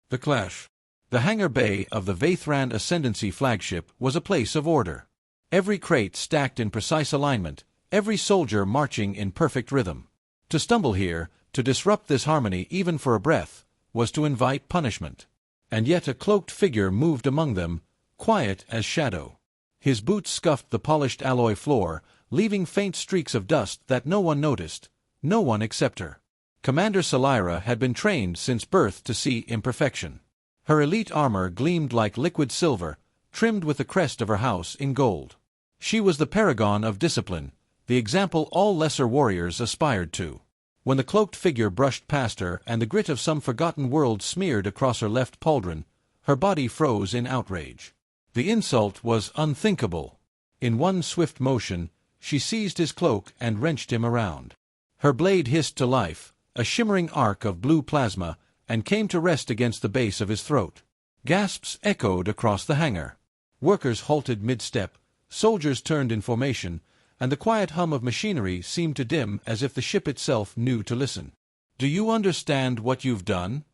The clash. The hangar bay of the Vaithran Ascendancy flagship was a place of order. Every crate stacked in precise alignment, every soldier marching in perfect rhythm. To stumble here, to disrupt this harmony even for a breath, was to invite punishment. And yet a cloaked figure moved among them, quiet as shadow. His boots scuffed the polished alloy floor, leaving faint streaks of dust that no one noticed, no one except her. Commander Salira had been trained since birth to see imperfection. Her elite armor gleamed like liquid silver, trimmed with the crest of her house in gold. She was the paragon of discipline, the example all lesser warriors aspired to. When the cloaked figure brushed past her and the grit of some forgotten world smeared across her left pauldron, her body froze in outrage. The insult was unthinkable. In one swift motion, she seized his cloak and wrenched him around. Her blade hissed to life, a shimmering arc of blue plasma, and came to rest against the base of his throat. Gasps echoed across the hangar. Workers halted mid-step, soldiers turned in formation, and the quiet hum of machinery seemed to dim as if the ship itself knew to listen. "Do you understand what you've done?"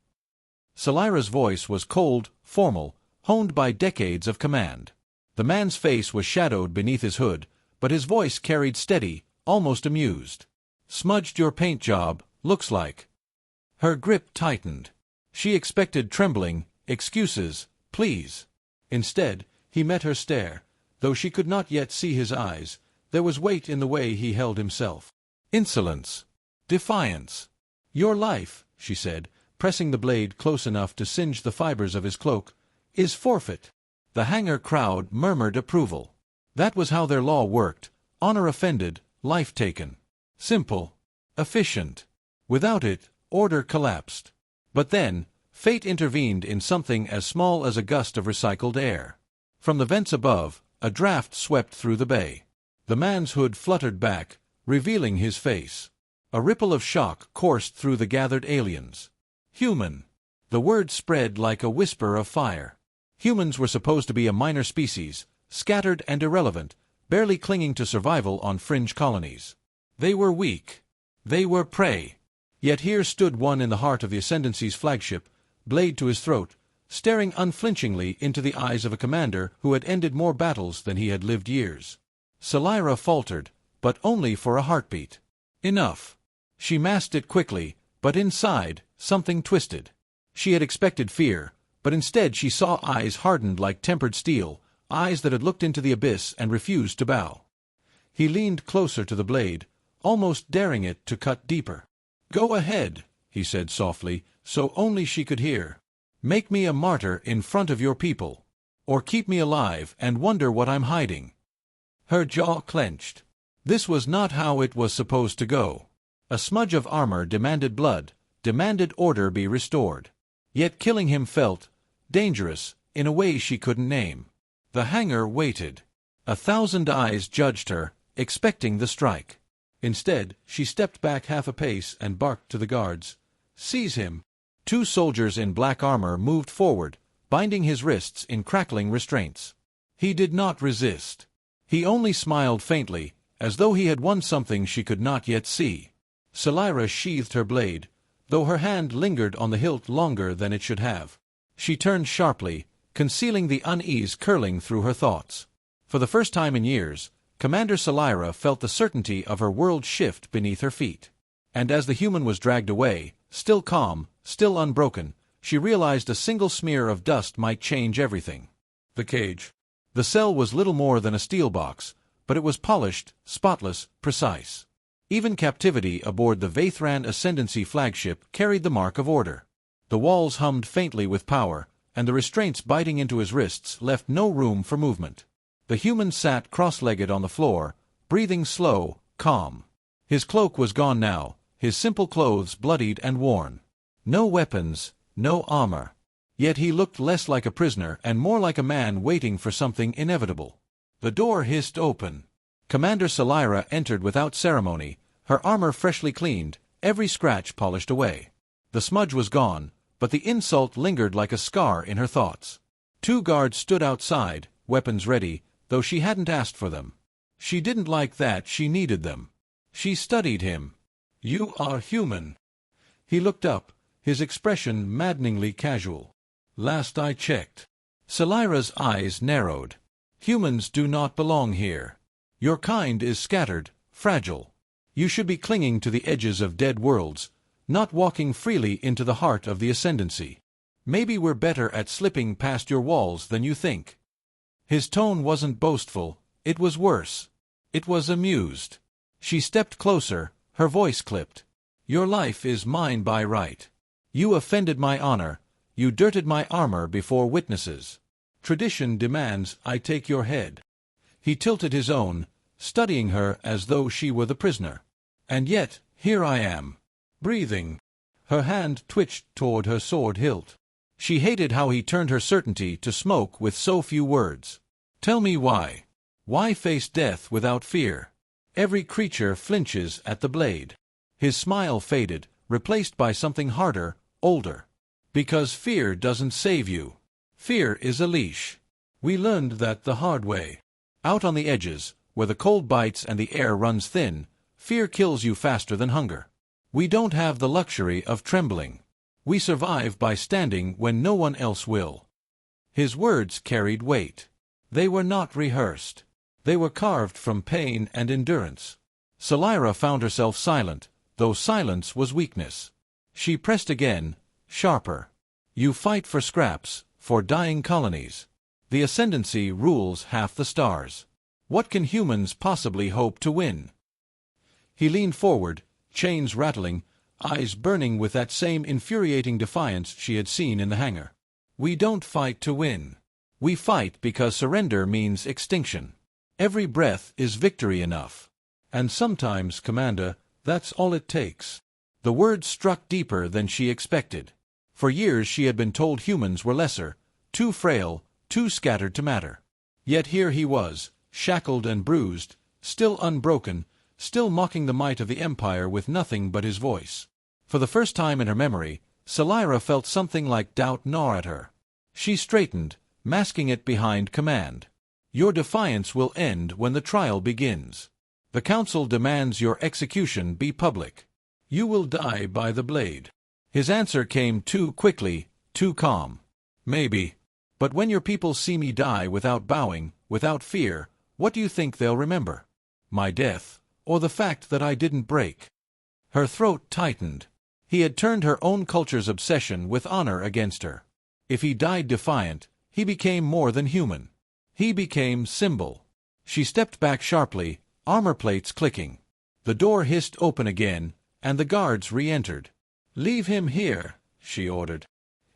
Salira's voice was cold, formal, honed by decades of command. The man's face was shadowed beneath his hood, but his voice carried steady, almost amused. "Smudged your paint job, looks like." Her grip tightened. She expected trembling, excuses, pleas. Instead, he met her stare. Though she could not yet see his eyes, there was weight in the way he held himself. Insolence. Defiance. "Your life," she said, pressing the blade close enough to singe the fibers of his cloak, "is forfeit." The hangar crowd murmured approval. That was how their law worked. Honor offended, life taken. Simple. Efficient. Without it, order collapsed. But then, fate intervened in something as small as a gust of recycled air. From the vents above, a draft swept through the bay. The man's hood fluttered back, revealing his face. A ripple of shock coursed through the gathered aliens. Human. The word spread like a whisper of fire. Humans were supposed to be a minor species, scattered and irrelevant, barely clinging to survival on fringe colonies. They were weak. They were prey. Yet here stood one in the heart of the Ascendancy's flagship, blade to his throat, staring unflinchingly into the eyes of a commander who had ended more battles than he had lived years. Salira faltered, but only for a heartbeat. Enough. She masked it quickly, but inside, something twisted. She had expected fear, but instead she saw eyes hardened like tempered steel, eyes that had looked into the abyss and refused to bow. He leaned closer to the blade, almost daring it to cut deeper. "Go ahead," he said softly, so only she could hear. "Make me a martyr in front of your people. Or keep me alive and wonder what I'm hiding." Her jaw clenched. This was not how it was supposed to go. A smudge of armor demanded blood, demanded order be restored. Yet killing him felt dangerous, in a way she couldn't name. The hangar waited. 1,000 eyes judged her, expecting the strike. Instead, she stepped back half a pace and barked to the guards. "Seize him." 2 soldiers in black armor moved forward, binding his wrists in crackling restraints. He did not resist. He only smiled faintly, as though he had won something she could not yet see. Salira sheathed her blade, though her hand lingered on the hilt longer than it should have. She turned sharply, concealing the unease curling through her thoughts. For the first time in years, Commander Salira felt the certainty of her world shift beneath her feet. And as the human was dragged away, still calm, still unbroken, she realized a single smear of dust might change everything. The cage. The cell was little more than a steel box, but it was polished, spotless, precise. Even captivity aboard the Vaithran Ascendancy flagship carried the mark of order. The walls hummed faintly with power, and the restraints biting into his wrists left no room for movement. The human sat cross-legged on the floor, breathing slow, calm. His cloak was gone now, his simple clothes bloodied and worn. No weapons, no armor. Yet he looked less like a prisoner and more like a man waiting for something inevitable. The door hissed open. Commander Salira entered without ceremony, her armor freshly cleaned, every scratch polished away. The smudge was gone, but the insult lingered like a scar in her thoughts. 2 guards stood outside, weapons ready, though she hadn't asked for them. She didn't like that she needed them. She studied him. "You are human." He looked up, his expression maddeningly casual. Last I checked. Salira's eyes narrowed. Humans do not belong here. Your kind is scattered, fragile. You should be clinging to the edges of dead worlds, not walking freely into the heart of the Ascendancy. Maybe we're better at slipping past your walls than you think. His tone wasn't boastful, it was worse. It was amused. She stepped closer, her voice clipped. Your life is mine by right. You offended my honor, you dirted my armor before witnesses. Tradition demands I take your head. He tilted his own, studying her as though she were the prisoner. And yet, here I am, breathing. Her hand twitched toward her sword hilt. She hated how he turned her certainty to smoke with so few words. Tell me why. Why face death without fear? Every creature flinches at the blade. His smile faded, replaced by something harder, older. Because fear doesn't save you. Fear is a leash. We learned that the hard way. Out on the edges, where the cold bites and the air runs thin, fear kills you faster than hunger. We don't have the luxury of trembling. We survive by standing when no one else will. His words carried weight. They were not rehearsed. They were carved from pain and endurance. Salira found herself silent, though silence was weakness. She pressed again, sharper. You fight for scraps, for dying colonies. The Ascendancy rules half the stars. What can humans possibly hope to win? He leaned forward, chains rattling, eyes burning with that same infuriating defiance she had seen in the hangar. We don't fight to win. We fight because surrender means extinction. Every breath is victory enough. And sometimes, Commander, that's all it takes. The words struck deeper than she expected. For years she had been told humans were lesser, too frail, too scattered to matter. Yet here he was, shackled and bruised, still unbroken, still mocking the might of the Empire with nothing but his voice. For the first time in her memory, Salira felt something like doubt gnaw at her. She straightened, masking it behind command. Your defiance will end when the trial begins. The Council demands your execution be public. You will die by the blade. His answer came too quickly, too calm. Maybe. But when your people see me die without bowing, without fear, what do you think they'll remember? My death, or the fact that I didn't break? Her throat tightened. He had turned her own culture's obsession with honor against her. If he died defiant, he became more than human. He became symbol. She stepped back sharply, armor plates clicking. The door hissed open again, and the guards re-entered. Leave him here, she ordered.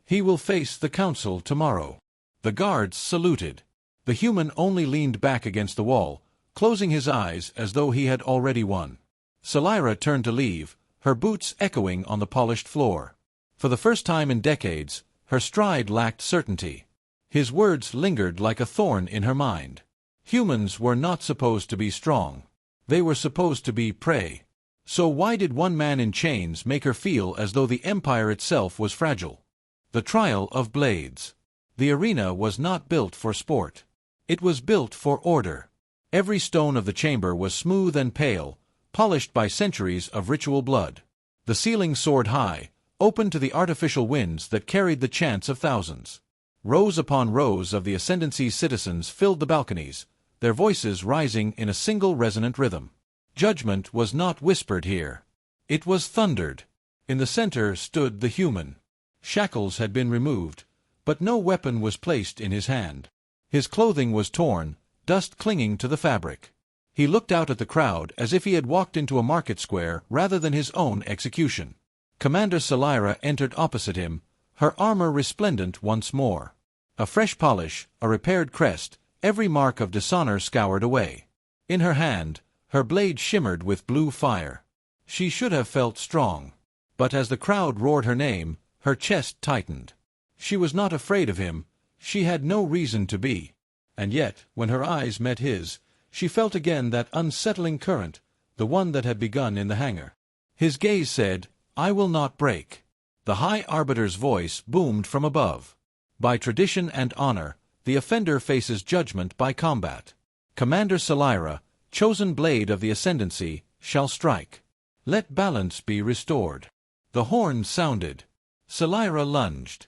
He will face the Council tomorrow. The guards saluted. The human only leaned back against the wall, closing his eyes as though he had already won. Salira turned to leave, her boots echoing on the polished floor. For the first time in decades, her stride lacked certainty. His words lingered like a thorn in her mind. Humans were not supposed to be strong. They were supposed to be prey. So why did one man in chains make her feel as though the Empire itself was fragile? The trial of blades. The arena was not built for sport. It was built for order. Every stone of the chamber was smooth and pale, polished by centuries of ritual blood. The ceiling soared high, open to the artificial winds that carried the chants of thousands. Rows upon rows of the Ascendancy's citizens filled the balconies, their voices rising in a single resonant rhythm. Judgment was not whispered here. It was thundered. In the center stood the human. Shackles had been removed, but no weapon was placed in his hand. His clothing was torn, dust clinging to the fabric. He looked out at the crowd as if he had walked into a market square rather than his own execution. Commander Salira entered opposite him, her armor resplendent once more. A fresh polish, a repaired crest, every mark of dishonor scoured away. In her hand, her blade shimmered with blue fire. She should have felt strong. But as the crowd roared her name, her chest tightened. She was not afraid of him. She had no reason to be. And yet, when her eyes met his, she felt again that unsettling current, the one that had begun in the hangar. His gaze said, "I will not break." The High Arbiter's voice boomed from above. By tradition and honor, the offender faces judgment by combat. Commander Salira, chosen blade of the Ascendancy, shall strike. Let balance be restored. The horn sounded. Salira lunged.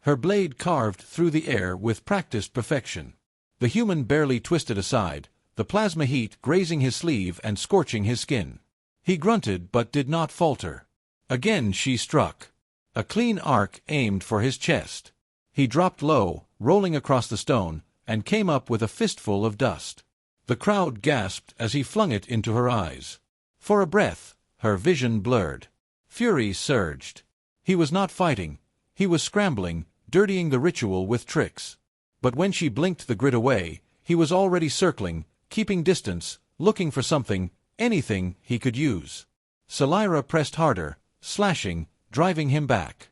her blade carved through the air with practiced perfection. The human barely twisted aside, the plasma heat grazing his sleeve and scorching his skin. He grunted but did not falter. Again she struck. A clean arc aimed for his chest. He dropped low, rolling across the stone, and came up with a fistful of dust. The crowd gasped as he flung it into her eyes. For a breath, her vision blurred. Fury surged. He was not fighting. He was scrambling, dirtying the ritual with tricks. But when she blinked the grid away, he was already circling, keeping distance, looking for something, anything he could use. Selira pressed harder, slashing, driving him back.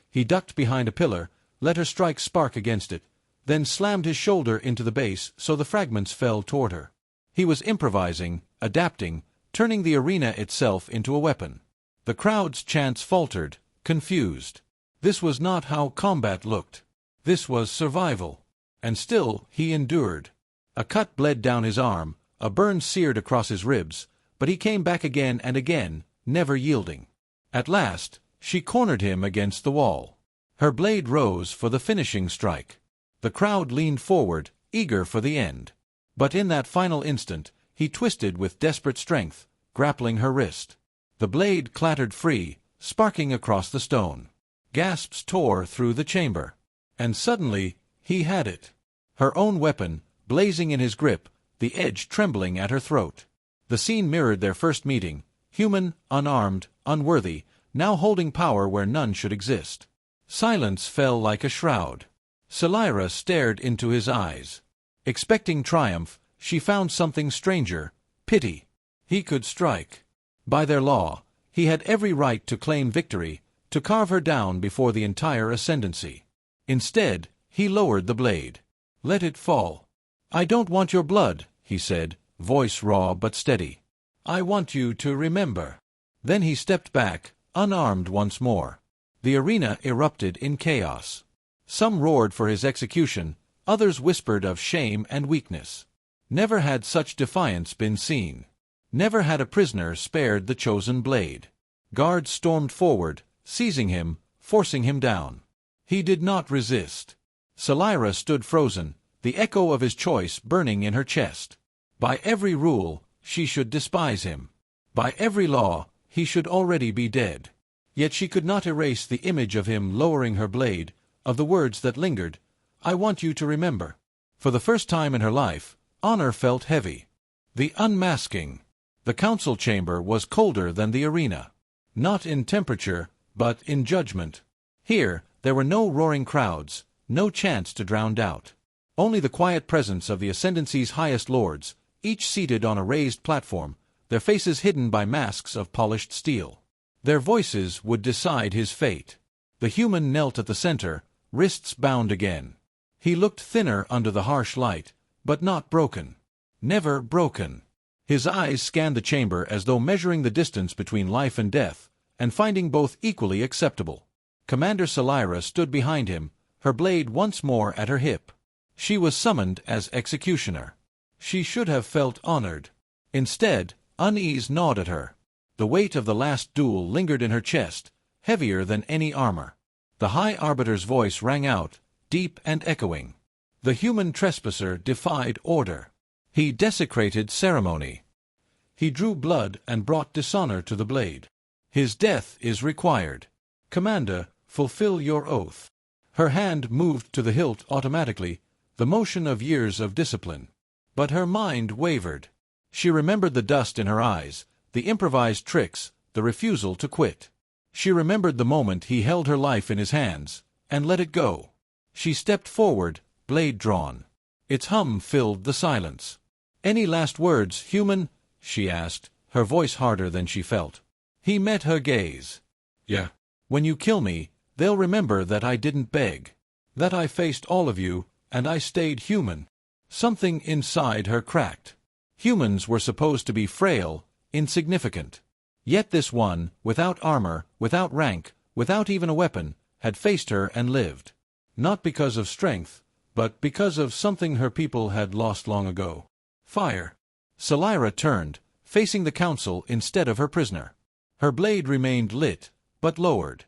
He ducked behind a pillar, let her strike spark against it, then slammed his shoulder into the base so the fragments fell toward her. He was improvising, adapting, turning the arena itself into a weapon. The crowd's chants faltered, confused. This was not how combat looked. This was survival. And still he endured. A cut bled down his arm, a burn seared across his ribs, but he came back again and again, never yielding. At last, she cornered him against the wall. Her blade rose for the finishing strike. The crowd leaned forward, eager for the end. But in that final instant, he twisted with desperate strength, grappling her wrist. The blade clattered free, sparking across the stone. Gasps tore through the chamber. And suddenly, he had it. Her own weapon, blazing in his grip, the edge trembling at her throat. The scene mirrored their first meeting, human, unarmed, unworthy, now holding power where none should exist. Silence fell like a shroud. Selira stared into his eyes. Expecting triumph, she found something stranger, pity. He could strike. By their law, he had every right to claim victory, to carve her down before the entire ascendancy. Instead, he lowered the blade. Let it fall. I don't want your blood, he said, voice raw but steady. I want you to remember. Then he stepped back, unarmed once more. The arena erupted in chaos. Some roared for his execution, others whispered of shame and weakness. Never had such defiance been seen. Never had a prisoner spared the chosen blade. Guards stormed forward, seizing him, forcing him down. He did not resist. Selira stood frozen, the echo of his choice burning in her chest. By every rule, she should despise him. By every law, he should already be dead. Yet she could not erase the image of him lowering her blade, of the words that lingered, I want you to remember. For the first time in her life, honor felt heavy. The unmasking. The council chamber was colder than the arena. Not in temperature, but in judgment. Here, there were no roaring crowds, no chants to drown doubt. Only the quiet presence of the Ascendancy's highest lords, each seated on a raised platform, their faces hidden by masks of polished steel. Their voices would decide his fate. The human knelt at the center, wrists bound again. He looked thinner under the harsh light, but not broken. Never broken. His eyes scanned the chamber as though measuring the distance between life and death, and finding both equally acceptable. Commander Selira stood behind him, her blade once more at her hip. She was summoned as executioner. She should have felt honored. Instead, unease gnawed at her. The weight of the last duel lingered in her chest, heavier than any armor. The High Arbiter's voice rang out, deep and echoing. The human trespasser defied order. He desecrated ceremony. He drew blood and brought dishonor to the blade. His death is required. Commander, fulfill your oath. Her hand moved to the hilt automatically, the motion of years of discipline. But her mind wavered. She remembered the dust in her eyes, the improvised tricks, the refusal to quit. She remembered the moment he held her life in his hands, and let it go. She stepped forward, blade drawn. Its hum filled the silence. Any last words, human? She asked, her voice harder than she felt. He met her gaze. Yeah. When you kill me, they'll remember that I didn't beg. That I faced all of you, and I stayed human. Something inside her cracked. Humans were supposed to be frail, insignificant. Yet this one, without armor, without rank, without even a weapon, had faced her and lived. Not because of strength, but because of something her people had lost long ago. Fire. Selira turned, facing the council instead of her prisoner. Her blade remained lit, but lowered.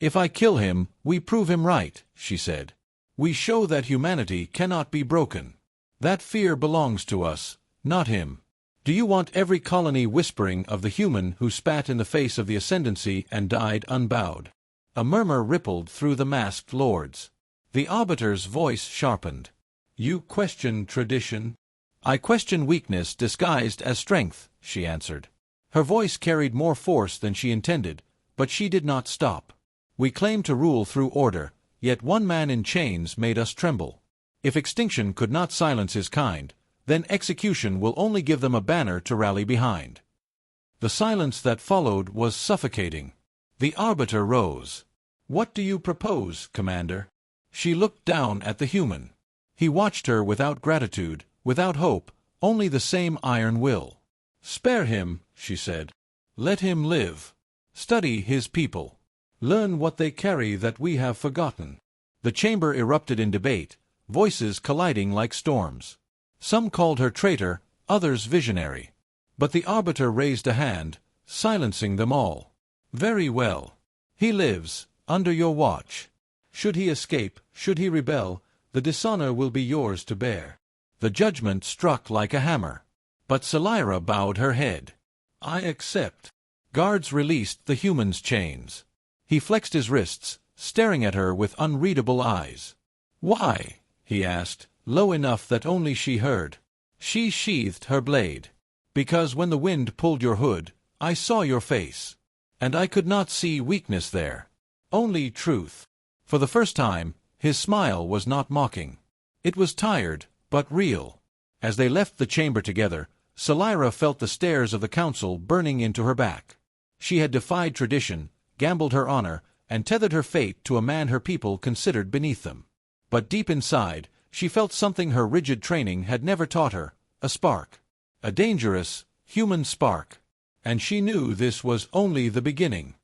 If I kill him, we prove him right, she said. We show that humanity cannot be broken. That fear belongs to us, not him. Do you want every colony whispering of the human who spat in the face of the ascendancy and died unbowed? A murmur rippled through the masked lords. The arbiter's voice sharpened. You question tradition? I question weakness disguised as strength, she answered. Her voice carried more force than she intended, but she did not stop. We claim to rule through order, yet one man in chains made us tremble. If extinction could not silence his kind, then execution will only give them a banner to rally behind. The silence that followed was suffocating. The arbiter rose. What do you propose, Commander? She looked down at the human. He watched her without gratitude, without hope, only the same iron will. Spare him, she said. Let him live. Study his people. Learn what they carry that we have forgotten. The chamber erupted in debate, voices colliding like storms. Some called her traitor, others visionary. But the arbiter raised a hand, silencing them all. Very well. He lives, under your watch. Should he escape, should he rebel, the dishonor will be yours to bear. The judgment struck like a hammer. But Selira bowed her head. I accept. Guards released the human's chains. He flexed his wrists, staring at her with unreadable eyes. Why? He asked, low enough that only she heard. She sheathed her blade. Because when the wind pulled your hood, I saw your face. And I could not see weakness there. Only truth. For the first time, his smile was not mocking. It was tired, but real. As they left the chamber together, Selira felt the stares of the council burning into her back. She had defied tradition, gambled her honor, and tethered her fate to a man her people considered beneath them. But deep inside, she felt something her rigid training had never taught her, a spark. A dangerous, human spark. And she knew this was only the beginning.